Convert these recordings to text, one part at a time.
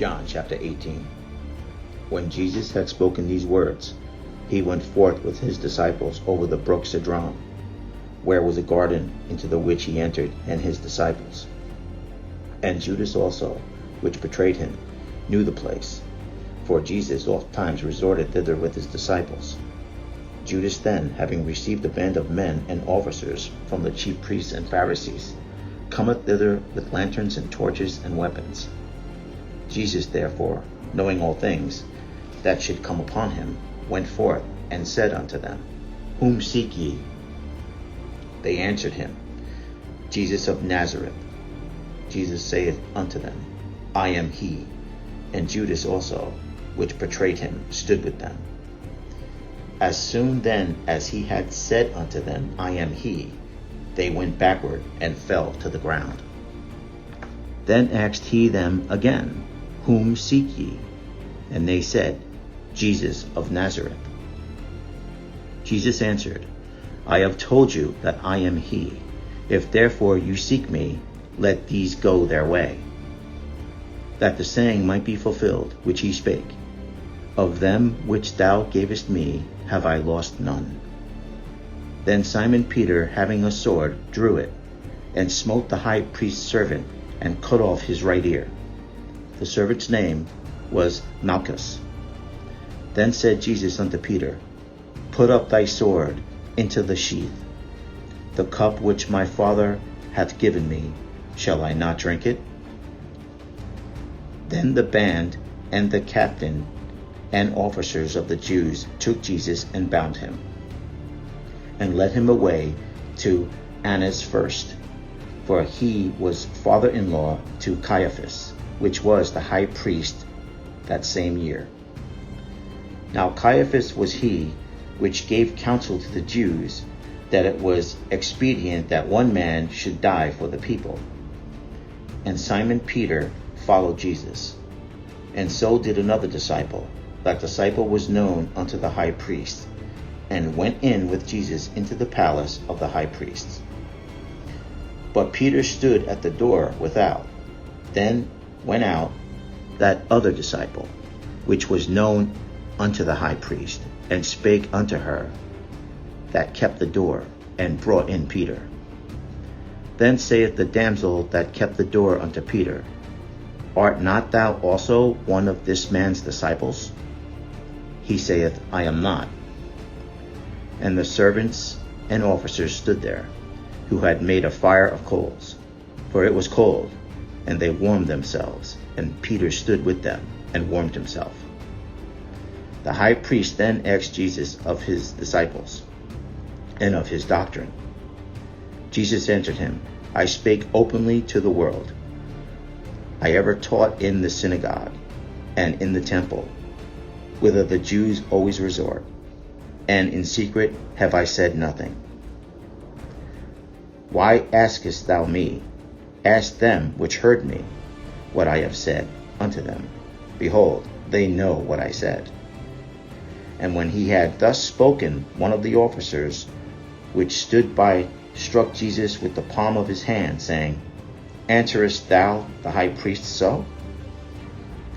John chapter 18. When Jesus had spoken these words, he went forth with his disciples over the brook Cedron, where was a garden, into the which he entered, and his disciples. And Judas also, which betrayed him, knew the place, for Jesus oft times resorted thither with his disciples. Judas then, having received a band of men and officers from the chief priests and Pharisees, cometh thither with lanterns and torches and weapons. Jesus therefore, knowing all things that should come upon him, went forth and said unto them, Whom seek ye? They answered him, Jesus of Nazareth. Jesus saith unto them, I am he. And Judas also, which betrayed him, stood with them. As soon then as he had said unto them, I am he, they went backward and fell to the ground. Then asked he them again, Whom seek ye? And they said, Jesus of Nazareth. Jesus answered, I have told you that I am he. If therefore you seek me, let these go their way. That the saying might be fulfilled, which he spake, Of them which thou gavest me, have I lost none. Then Simon Peter, having a sword, drew it, and smote the high priest's servant, and cut off his right ear. The servant's name was Malchus. Then said Jesus unto Peter, Put up thy sword into the sheath. The cup which my Father hath given me, shall I not drink it? Then the band and the captain and officers of the Jews took Jesus and bound him, and led him away to Annas first, for he was father-in-law to Caiaphas, which was the high priest that same year. Now Caiaphas was he which gave counsel to the Jews that it was expedient that one man should die for the people. And Simon Peter followed Jesus, and so did another disciple. That disciple was known unto the high priest, and went in with Jesus into the palace of the high priest. But Peter stood at the door without. Then went out that other disciple, which was known unto the high priest, and spake unto her that kept the door, and brought in Peter. Then saith the damsel that kept the door unto Peter, Art not thou also one of this man's disciples? He saith, I am not. And the servants and officers stood there, who had made a fire of coals, for it was cold, and they warmed themselves, and Peter stood with them, and warmed himself. The high priest then asked Jesus of his disciples, and of his doctrine. Jesus answered him, I spake openly to the world. I ever taught in the synagogue, and in the temple, whither the Jews always resort, and in secret have I said nothing. Why askest thou me? Ask them which heard me what I have said unto them. Behold, they know what I said. And when he had thus spoken, one of the officers which stood by struck Jesus with the palm of his hand, saying, Answerest thou the high priest so?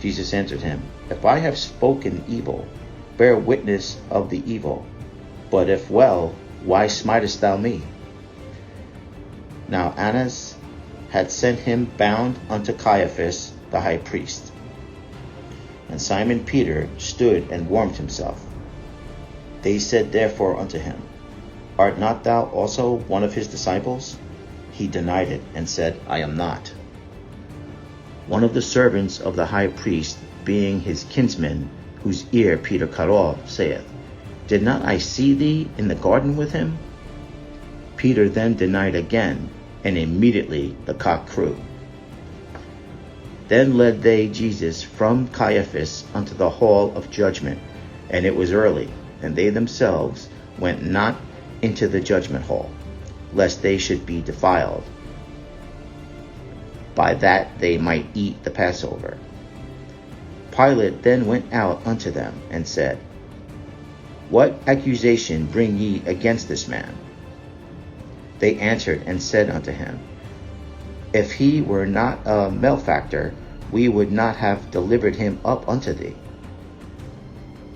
Jesus answered him, If I have spoken evil, bear witness of the evil. But if well, why smitest thou me? Now Annas had sent him bound unto Caiaphas the high priest. And Simon Peter stood and warmed himself. They said therefore unto him, Art not thou also one of his disciples? He denied it, and said, I am not. One of the servants of the high priest, being his kinsman, whose ear Peter cut off, saith, Did not I see thee in the garden with him? Peter then denied again, and immediately the cock crew. Then led they Jesus from Caiaphas unto the hall of judgment, and it was early, and they themselves went not into the judgment hall, lest they should be defiled, by that they might eat the Passover. Pilate then went out unto them, and said, What accusation bring ye against this man? They answered and said unto him, If he were not a malefactor, we would not have delivered him up unto thee.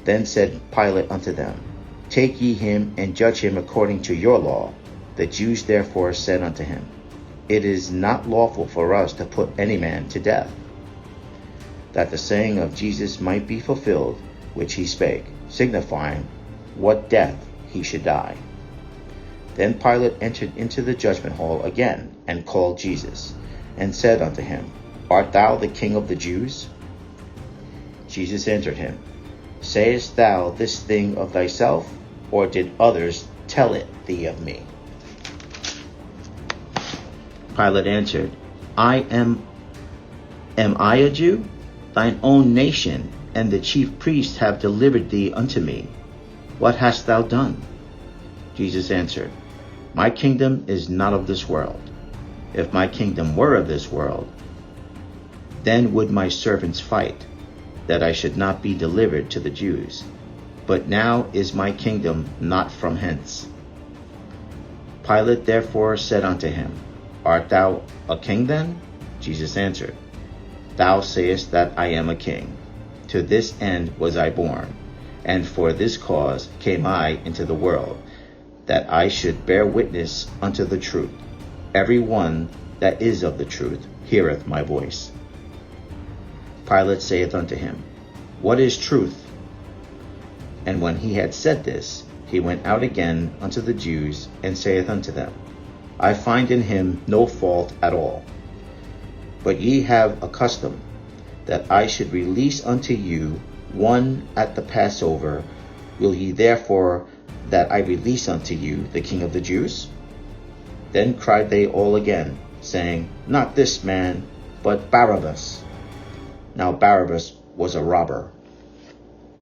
Then said Pilate unto them, Take ye him, and judge him according to your law. The Jews therefore said unto him, It is not lawful for us to put any man to death, that the saying of Jesus might be fulfilled, which he spake, signifying what death he should die. Then Pilate entered into the judgment hall again, and called Jesus, and said unto him, Art thou the King of the Jews? Jesus answered him, Sayest thou this thing of thyself, or did others tell it thee of me? Pilate answered, Am I a Jew? Thine own nation and the chief priests have delivered thee unto me. What hast thou done? Jesus answered, My kingdom is not of this world. If my kingdom were of this world, then would my servants fight, that I should not be delivered to the Jews. But now is my kingdom not from hence. Pilate therefore said unto him, Art thou a king then? Jesus answered, Thou sayest that I am a king. To this end was I born, and for this cause came I into the world, that I should bear witness unto the truth. Every one that is of the truth heareth my voice. Pilate saith unto him, What is truth? And when he had said this, he went out again unto the Jews, and saith unto them, I find in him no fault at all. But ye have a custom, that I should release unto you one at the Passover. Will ye therefore that I release unto you the King of the Jews? Then cried they all again, saying, Not this man, but Barabbas. Now Barabbas was a robber.